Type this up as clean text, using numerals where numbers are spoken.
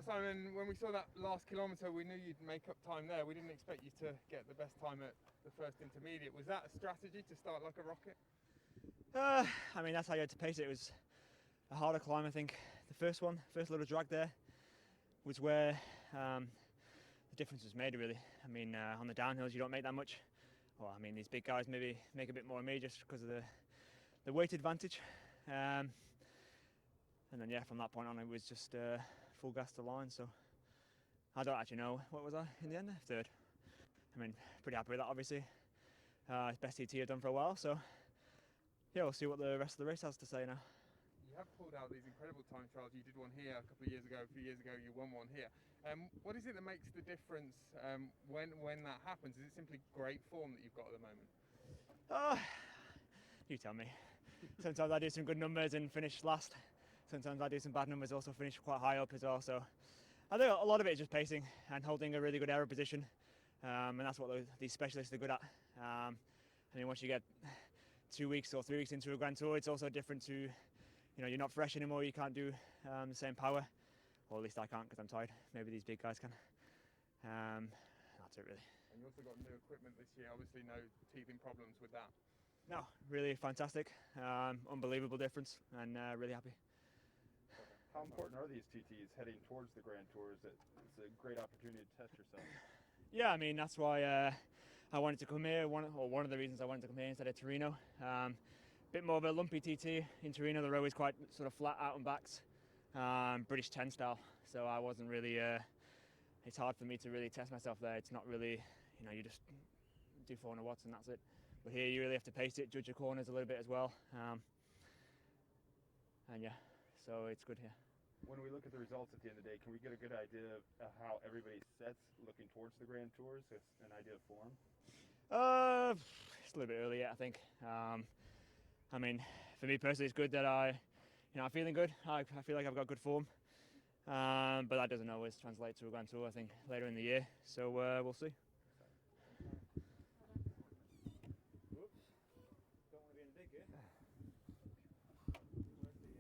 Simon, when we saw that last kilometre, we knew you'd make up time there. We didn't expect you to get the best time at the first intermediate. Was that a strategy to start like a rocket? I mean, that's how you had to pace it. It was a harder climb, I think. The first little drag there, was where the difference was made, really. I mean, on the downhills, you don't make that much. Well, I mean, these big guys maybe make a bit more of me just because of the weight advantage. And then, yeah, from that point on, it was just full gas to line. So I don't actually know. What was I in the end? Third. I mean, pretty happy with that, obviously. It's best TT I've done for a while. So, yeah, we'll see what the rest of the race has to say now. You have pulled out these incredible time trials. You did one here a couple of years ago. A few years ago, you won one here. What is it that makes the difference when that happens? Is it simply great form that you've got at the moment? You tell me. Sometimes I do some good numbers and finish last. Sometimes I do some bad numbers, also finish quite high up as well. So I think a lot of it is just pacing and holding a really good aero position, and that's what these specialists are good at. I mean, once you get 2 weeks or 3 weeks into a Grand Tour, it's also different to, you're not fresh anymore. You can't do the same power, or at least I can't because I'm tired. Maybe these big guys can. That's it, really. And you also got new equipment this year. Obviously, no teething problems with that. No, really fantastic, unbelievable difference, and really happy. How important are these TTs heading towards the Grand Tours? It's a great opportunity to test yourself. Yeah, I mean, that's why I wanted to come here. One of the reasons I wanted to come here instead of Torino. Bit more of a lumpy TT in Torino. The row is quite sort of flat out and backs, British 10 style. So I wasn't really. It's hard for me to really test myself there. It's not really, you just do 400 watts and that's it. But here you really have to pace it, judge your corners a little bit as well. And yeah, so it's good here. When we look at the results at the end of the day, can we get a good idea of how everybody sets looking towards the Grand Tours? It's an idea of form? It's a little bit early yet, I think. I mean, for me personally, it's good that I'm feeling good. I feel like I've got good form. But that doesn't always translate to a Grand Tour, I think, later in the year. So we'll see.